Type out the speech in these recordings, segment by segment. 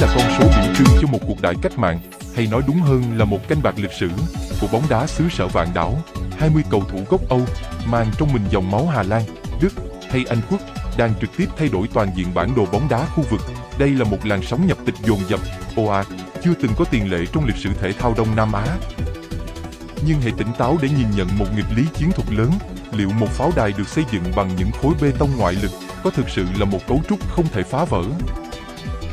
là con số biểu trưng cho một cuộc đại cách mạng, hay nói đúng hơn là một canh bạc lịch sử của bóng đá xứ sở vạn đảo. 20 cầu thủ gốc Âu, mang trong mình dòng máu Hà Lan, Đức hay Anh Quốc, đang trực tiếp thay đổi toàn diện bản đồ bóng đá khu vực. Đây là một làn sóng nhập tịch dồn dập, ồ ạt, chưa từng có tiền lệ trong lịch sử thể thao Đông Nam Á. Nhưng hãy tỉnh táo để nhìn nhận một nghịch lý chiến thuật lớn. Liệu một pháo đài được xây dựng bằng những khối bê tông ngoại lực có thực sự là một cấu trúc không thể phá vỡ?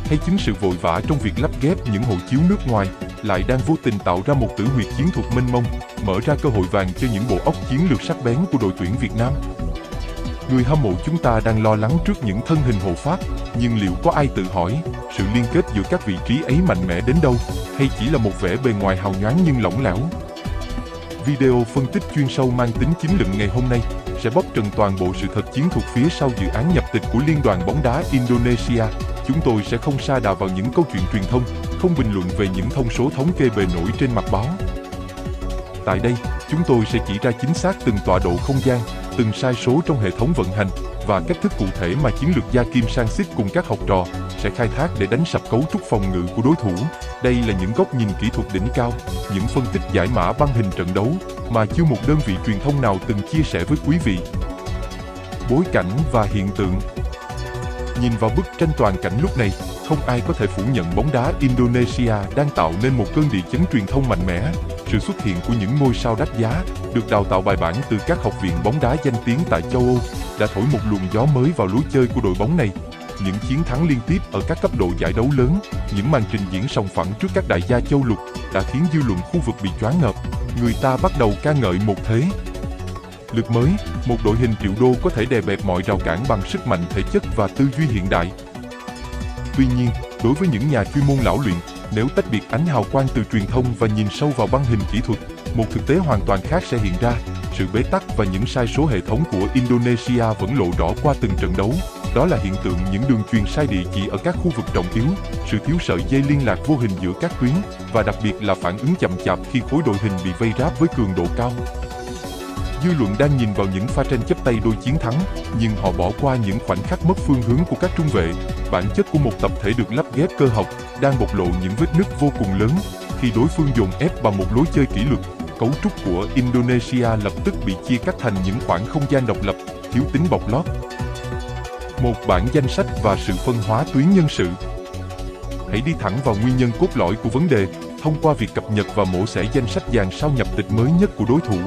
Hay chính sự vội vã trong việc lắp ghép những hộ chiếu nước ngoài lại đang vô tình tạo ra một tử huyệt chiến thuật mênh mông, mở ra cơ hội vàng cho những bộ óc chiến lược sắc bén của đội tuyển Việt Nam? Người hâm mộ chúng ta đang lo lắng trước những thân hình hộ pháp, nhưng liệu có ai tự hỏi sự liên kết giữa các vị trí ấy mạnh mẽ đến đâu, hay chỉ là một vẻ bề ngoài hào nhoáng nhưng lỏng lẻo? Video phân tích chuyên sâu mang tính chính luận ngày hôm nay sẽ bóc trần toàn bộ sự thật chiến thuật phía sau dự án nhập tịch của Liên đoàn bóng đá Indonesia. Chúng tôi sẽ không sa đà vào những câu chuyện truyền thông, không bình luận về những thông số thống kê bề nổi trên mặt báo. Tại đây, chúng tôi sẽ chỉ ra chính xác từng tọa độ không gian, từng sai số trong hệ thống vận hành và cách thức cụ thể mà chiến lược gia Kim Sang-sik cùng các học trò sẽ khai thác để đánh sập cấu trúc phòng ngự của đối thủ. Đây là những góc nhìn kỹ thuật đỉnh cao, những phân tích giải mã băng hình trận đấu mà chưa một đơn vị truyền thông nào từng chia sẻ với quý vị. Bối cảnh và hiện tượng. Nhìn vào bức tranh toàn cảnh lúc này, không ai có thể phủ nhận bóng đá Indonesia đang tạo nên một cơn địa chấn truyền thông mạnh mẽ. Sự xuất hiện của những ngôi sao đắt giá, được đào tạo bài bản từ các học viện bóng đá danh tiếng tại châu Âu, đã thổi một luồng gió mới vào lối chơi của đội bóng này. Những chiến thắng liên tiếp ở các cấp độ giải đấu lớn, những màn trình diễn sòng phẳng trước các đại gia châu lục đã khiến dư luận khu vực bị choáng ngợp. Người ta bắt đầu ca ngợi một thế lực mới, một đội hình triệu đô có thể đè bẹp mọi rào cản bằng sức mạnh thể chất và tư duy hiện đại. Tuy nhiên, đối với những nhà chuyên môn lão luyện, nếu tách biệt ánh hào quang từ truyền thông và nhìn sâu vào băng hình kỹ thuật, một thực tế hoàn toàn khác sẽ hiện ra. Sự bế tắc và những sai số hệ thống của Indonesia vẫn lộ rõ qua từng trận đấu. Đó là hiện tượng những đường truyền sai địa chỉ ở các khu vực trọng yếu, sự thiếu sợi dây liên lạc vô hình giữa các tuyến, và đặc biệt là phản ứng chậm chạp khi khối đội hình bị vây ráp với cường độ cao. Dư luận đang nhìn vào những pha tranh chấp tay đôi chiến thắng, nhưng họ bỏ qua những khoảnh khắc mất phương hướng của các trung vệ. Bản chất của một tập thể được lắp ghép cơ học đang bộc lộ những vết nứt vô cùng lớn. Khi đối phương dồn ép bằng một lối chơi kỷ luật, cấu trúc của Indonesia lập tức bị chia cắt thành những khoảng không gian độc lập, thiếu tính bọc lót. Một bản danh sách và sự phân hóa tuyến nhân sự. Hãy đi thẳng vào nguyên nhân cốt lõi của vấn đề, thông qua việc cập nhật và mổ xẻ danh sách dàn sao nhập tịch mới nhất của đối thủ.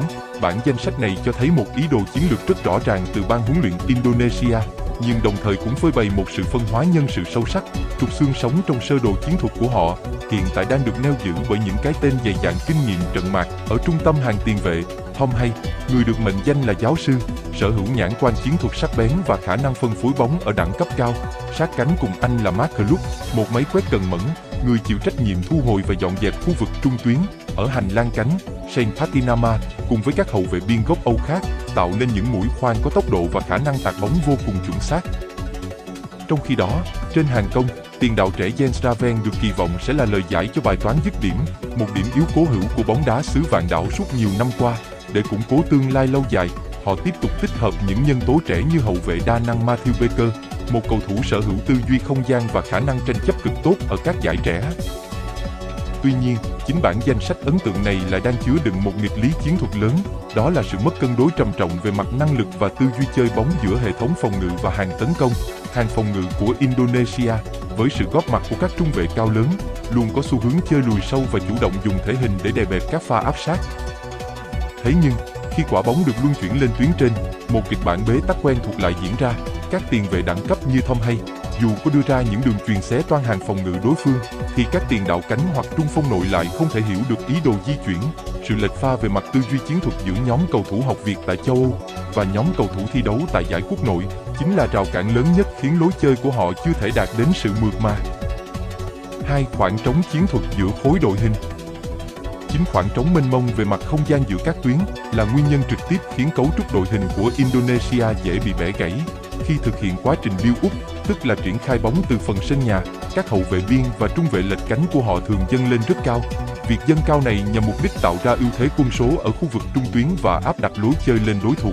Bản danh sách này cho thấy một ý đồ chiến lược rất rõ ràng từ ban huấn luyện Indonesia, nhưng đồng thời cũng phơi bày một sự phân hóa nhân sự sâu sắc, trục xương sống trong sơ đồ chiến thuật của họ, hiện tại đang được neo giữ bởi những cái tên dày dặn kinh nghiệm trận mạc. Ở trung tâm hàng tiền vệ, Tom Hay, người được mệnh danh là giáo sư, sở hữu nhãn quan chiến thuật sắc bén và khả năng phân phối bóng ở đẳng cấp cao. Sát cánh cùng anh là Mark Klug, một máy quét cần mẫn, người chịu trách nhiệm thu hồi và dọn dẹp khu vực trung tuyến. Ở hành lang cánh, Shane Patinama cùng với các hậu vệ biên gốc Âu khác tạo nên những mũi khoan có tốc độ và khả năng tạt bóng vô cùng chuẩn xác. Trong khi đó, trên hàng công, tiền đạo trẻ Jens Raven được kỳ vọng sẽ là lời giải cho bài toán dứt điểm, một điểm yếu cố hữu của bóng đá xứ vạn đảo suốt nhiều năm qua. Để củng cố tương lai lâu dài, họ tiếp tục tích hợp những nhân tố trẻ như hậu vệ đa năng Matthew Baker, một cầu thủ sở hữu tư duy không gian và khả năng tranh chấp cực tốt ở các giải trẻ. Tuy nhiên, chính bản danh sách ấn tượng này lại đang chứa đựng một nghịch lý chiến thuật lớn, đó là sự mất cân đối trầm trọng về mặt năng lực và tư duy chơi bóng giữa hệ thống phòng ngự và hàng tấn công. Hàng phòng ngự của Indonesia, với sự góp mặt của các trung vệ cao lớn, luôn có xu hướng chơi lùi sâu và chủ động dùng thể hình để đè bẹp các pha áp sát. Thế nhưng, khi quả bóng được luân chuyển lên tuyến trên, một kịch bản bế tắc quen thuộc lại diễn ra. Các tiền vệ đẳng cấp như Tom Hay, dù có đưa ra những đường truyền xé toang hàng phòng ngự đối phương, thì các tiền đạo cánh hoặc trung phong nội lại không thể hiểu được ý đồ di chuyển. Sự lệch pha về mặt tư duy chiến thuật giữa nhóm cầu thủ học Việt tại châu Âu và nhóm cầu thủ thi đấu tại giải quốc nội chính là rào cản lớn nhất khiến lối chơi của họ chưa thể đạt đến sự mượt mà. 2. Khoảng trống chiến thuật giữa khối đội hình. Chính khoảng trống mênh mông về mặt không gian giữa các tuyến là nguyên nhân trực tiếp khiến cấu trúc đội hình của Indonesia dễ bị bẻ gãy. Khi thực hiện quá trình build up, tức là triển khai bóng từ phần sân nhà, các hậu vệ biên và trung vệ lệch cánh của họ thường dâng lên rất cao. Việc dâng cao này nhằm mục đích tạo ra ưu thế quân số ở khu vực trung tuyến và áp đặt lối chơi lên đối thủ.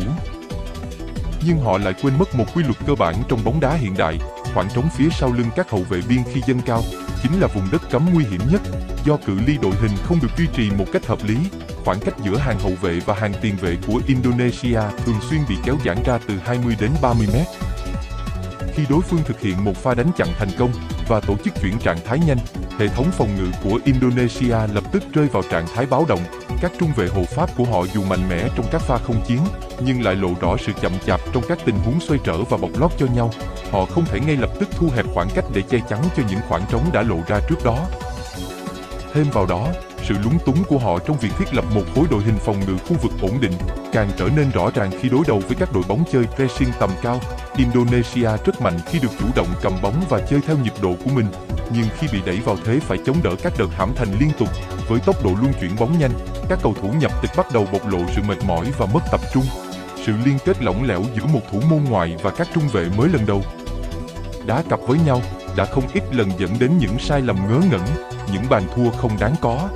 Nhưng họ lại quên mất một quy luật cơ bản trong bóng đá hiện đại: khoảng trống phía sau lưng các hậu vệ biên khi dâng cao chính là vùng đất cấm nguy hiểm nhất, do cự ly đội hình không được duy trì một cách hợp lý. Khoảng cách giữa hàng hậu vệ và hàng tiền vệ của Indonesia thường xuyên bị kéo giãn ra từ 20 đến 30 mét. Khi đối phương thực hiện một pha đánh chặn thành công và tổ chức chuyển trạng thái nhanh, hệ thống phòng ngự của Indonesia lập tức rơi vào trạng thái báo động. Các trung vệ hộ pháp của họ dù mạnh mẽ trong các pha không chiến, nhưng lại lộ rõ sự chậm chạp trong các tình huống xoay trở và bọc lót cho nhau. Họ không thể ngay lập tức thu hẹp khoảng cách để che chắn cho những khoảng trống đã lộ ra trước đó. Thêm vào đó, sự lúng túng của họ trong việc thiết lập một khối đội hình phòng ngự khu vực ổn định càng trở nên rõ ràng khi đối đầu với các đội bóng chơi pressing tầm cao. Indonesia rất mạnh khi được chủ động cầm bóng và chơi theo nhịp độ của mình, nhưng khi bị đẩy vào thế phải chống đỡ các đợt hãm thành liên tục, với tốc độ luân chuyển bóng nhanh, các cầu thủ nhập tịch bắt đầu bộc lộ sự mệt mỏi và mất tập trung. Sự liên kết lỏng lẻo giữa một thủ môn ngoại và các trung vệ mới lần đầu đá cặp với nhau đã không ít lần dẫn đến những sai lầm ngớ ngẩn, những bàn thua không đáng có.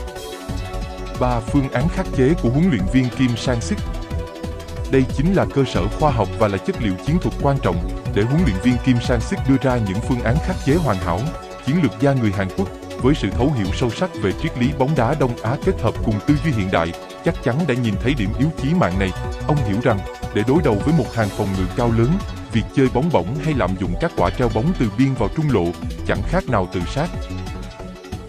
3. Phương án khắc chế của huấn luyện viên Kim Sang-sik. Đây chính là cơ sở khoa học và là chất liệu chiến thuật quan trọng để huấn luyện viên Kim Sang-sik đưa ra những phương án khắc chế hoàn hảo. Chiến lược gia người Hàn Quốc với sự thấu hiểu sâu sắc về triết lý bóng đá Đông Á kết hợp cùng tư duy hiện đại chắc chắn đã nhìn thấy điểm yếu chí mạng này. Ông hiểu rằng để đối đầu với một hàng phòng ngự cao lớn, việc chơi bóng bổng hay lạm dụng các quả treo bóng từ biên vào trung lộ chẳng khác nào tự sát.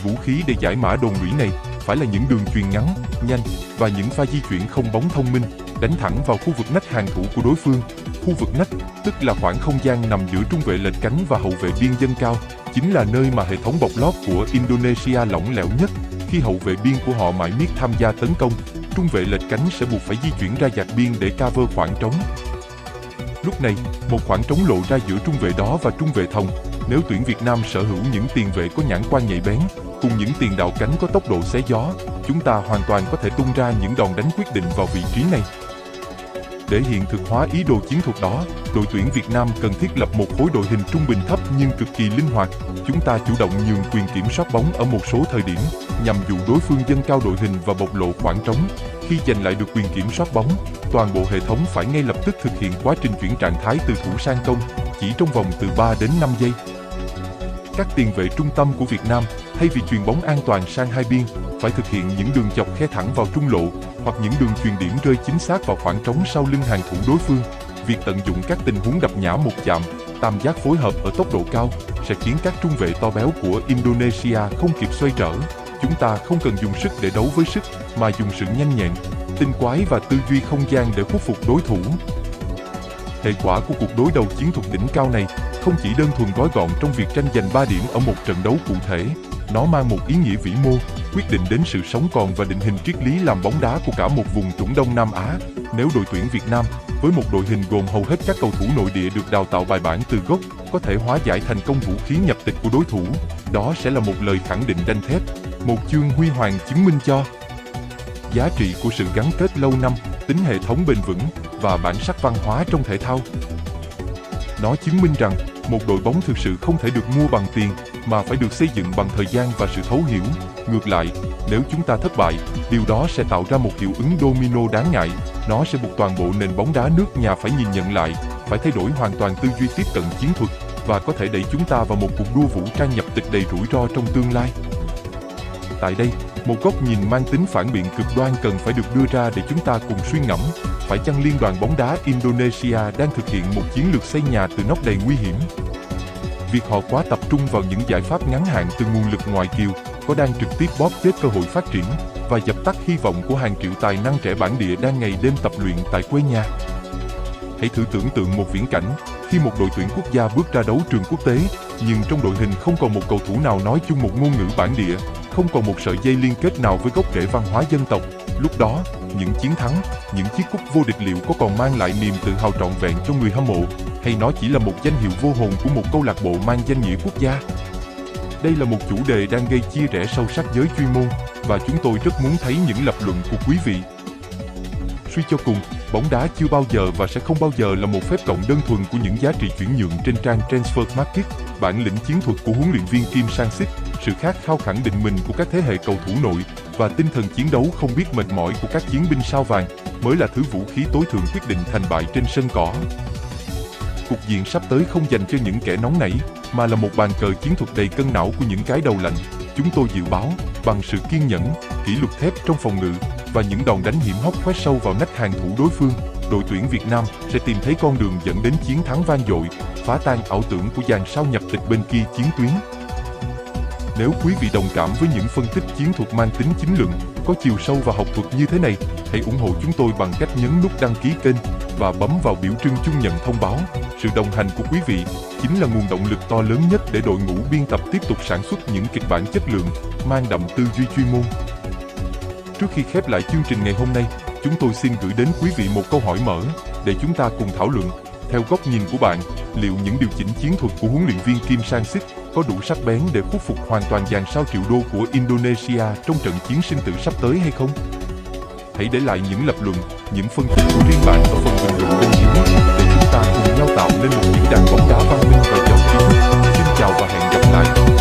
Vũ khí để giải mã đồn lũy này phải là những đường chuyền ngắn, nhanh và những pha di chuyển không bóng thông minh, đánh thẳng vào khu vực nách hàng thủ của đối phương. Khu vực nách, tức là khoảng không gian nằm giữa trung vệ lệch cánh và hậu vệ biên dâng cao, chính là nơi mà hệ thống bọc lót của Indonesia lỏng lẻo nhất. Khi hậu vệ biên của họ mãi miết tham gia tấn công, trung vệ lệch cánh sẽ buộc phải di chuyển ra dạt biên để cover khoảng trống. Lúc này, một khoảng trống lộ ra giữa trung vệ đó và trung vệ thòng. Nếu tuyển Việt Nam sở hữu những tiền vệ có nhãn quan nhạy bén, cùng những tiền đạo cánh có tốc độ xé gió, chúng ta hoàn toàn có thể tung ra những đòn đánh quyết định vào vị trí này. Để hiện thực hóa ý đồ chiến thuật đó, đội tuyển Việt Nam cần thiết lập một khối đội hình trung bình thấp nhưng cực kỳ linh hoạt. Chúng ta chủ động nhường quyền kiểm soát bóng ở một số thời điểm, nhằm dụ đối phương dâng cao đội hình và bộc lộ khoảng trống. Khi giành lại được quyền kiểm soát bóng, toàn bộ hệ thống phải ngay lập tức thực hiện quá trình chuyển trạng thái từ thủ sang công, chỉ trong vòng từ 3 đến 5 giây. Các tiền vệ trung tâm của Việt Nam, thay vì chuyền bóng an toàn sang hai biên, phải thực hiện những đường chọc khe thẳng vào trung lộ, hoặc những đường chuyền điểm rơi chính xác vào khoảng trống sau lưng hàng thủ đối phương. Việc tận dụng các tình huống đập nhã một chạm, tam giác phối hợp ở tốc độ cao sẽ khiến các trung vệ to béo của Indonesia không kịp xoay trở. Chúng ta không cần dùng sức để đấu với sức, mà dùng sự nhanh nhẹn, tinh quái và tư duy không gian để khuất phục đối thủ. Hệ quả của cuộc đối đầu chiến thuật đỉnh cao này không chỉ đơn thuần gói gọn trong việc tranh giành 3 điểm ở một trận đấu cụ thể, nó mang một ý nghĩa vĩ mô, quyết định đến sự sống còn và định hình triết lý làm bóng đá của cả một vùng Trung Đông Nam Á. Nếu đội tuyển Việt Nam, với một đội hình gồm hầu hết các cầu thủ nội địa được đào tạo bài bản từ gốc, có thể hóa giải thành công vũ khí nhập tịch của đối thủ, đó sẽ là một lời khẳng định đanh thép, một chương huy hoàng chứng minh cho giá trị của sự gắn kết lâu năm, tính hệ thống bền vững và bản sắc văn hóa trong thể thao. Nó chứng minh rằng một đội bóng thực sự không thể được mua bằng tiền, mà phải được xây dựng bằng thời gian và sự thấu hiểu. Ngược lại, nếu chúng ta thất bại, điều đó sẽ tạo ra một hiệu ứng domino đáng ngại. Nó sẽ buộc toàn bộ nền bóng đá nước nhà phải nhìn nhận lại, phải thay đổi hoàn toàn tư duy tiếp cận chiến thuật, và có thể đẩy chúng ta vào một cuộc đua vũ trang nhập tịch đầy rủi ro trong tương lai. Tại đây, một góc nhìn mang tính phản biện cực đoan cần phải được đưa ra để chúng ta cùng suy ngẫm. Phải chăng Liên đoàn bóng đá Indonesia đang thực hiện một chiến lược xây nhà từ nóc đầy nguy hiểm? Việc họ quá tập trung vào những giải pháp ngắn hạn từ nguồn lực ngoại kiều có đang trực tiếp bóp chết cơ hội phát triển và dập tắt hy vọng của hàng triệu tài năng trẻ bản địa đang ngày đêm tập luyện tại quê nhà? Hãy thử tưởng tượng một viễn cảnh khi một đội tuyển quốc gia bước ra đấu trường quốc tế, nhưng trong đội hình không còn một cầu thủ nào nói chung một ngôn ngữ bản địa, không còn một sợi dây liên kết nào với gốc rễ văn hóa dân tộc. Lúc đó, những chiến thắng, những chiếc cúp vô địch liệu có còn mang lại niềm tự hào trọn vẹn cho người hâm mộ, hay nó chỉ là một danh hiệu vô hồn của một câu lạc bộ mang danh nghĩa quốc gia? Đây là một chủ đề đang gây chia rẽ sâu sắc giới chuyên môn, và chúng tôi rất muốn thấy những lập luận của quý vị. Suy cho cùng, bóng đá chưa bao giờ và sẽ không bao giờ là một phép cộng đơn thuần của những giá trị chuyển nhượng trên trang Transfer Market. Bản lĩnh chiến thuật của huấn luyện viên Kim Sang-sik, sự khát khao khẳng định mình của các thế hệ cầu thủ nội và tinh thần chiến đấu không biết mệt mỏi của các chiến binh sao vàng mới là thứ vũ khí tối thượng quyết định thành bại trên sân cỏ. cục diện sắp tới không dành cho những kẻ nóng nảy, mà là một bàn cờ chiến thuật đầy cân não của những cái đầu lạnh. Chúng tôi dự báo, bằng sự kiên nhẫn, kỷ luật thép trong phòng ngự và những đòn đánh hiểm hóc khoét sâu vào nách hàng thủ đối phương, đội tuyển Việt Nam sẽ tìm thấy con đường dẫn đến chiến thắng vang dội, phá tan ảo tưởng của dàn sao nhập tịch bên kia chiến tuyến. Nếu quý vị đồng cảm với những phân tích chiến thuật mang tính chính luận, có chiều sâu và học thuật như thế này, hãy ủng hộ chúng tôi bằng cách nhấn nút đăng ký kênh và bấm vào biểu trưng chuông nhận thông báo. Sự đồng hành của quý vị chính là nguồn động lực to lớn nhất để đội ngũ biên tập tiếp tục sản xuất những kịch bản chất lượng, mang đậm tư duy chuyên môn. Trước khi khép lại chương trình ngày hôm nay, chúng tôi xin gửi đến quý vị một câu hỏi mở để chúng ta cùng thảo luận. Theo góc nhìn của bạn, liệu những điều chỉnh chiến thuật của huấn luyện viên Kim Sang-sik có đủ sắc bén để khuất phục hoàn toàn dàn sao triệu đô của Indonesia trong trận chiến sinh tử sắp tới hay không? Hãy để lại những lập luận, những phân tích của riêng bạn ở phần bình luận bên dưới để chúng ta cùng nhau tạo nên một diễn đàn bóng đá văn minh và giàu tri thức. Xin chào và hẹn gặp lại!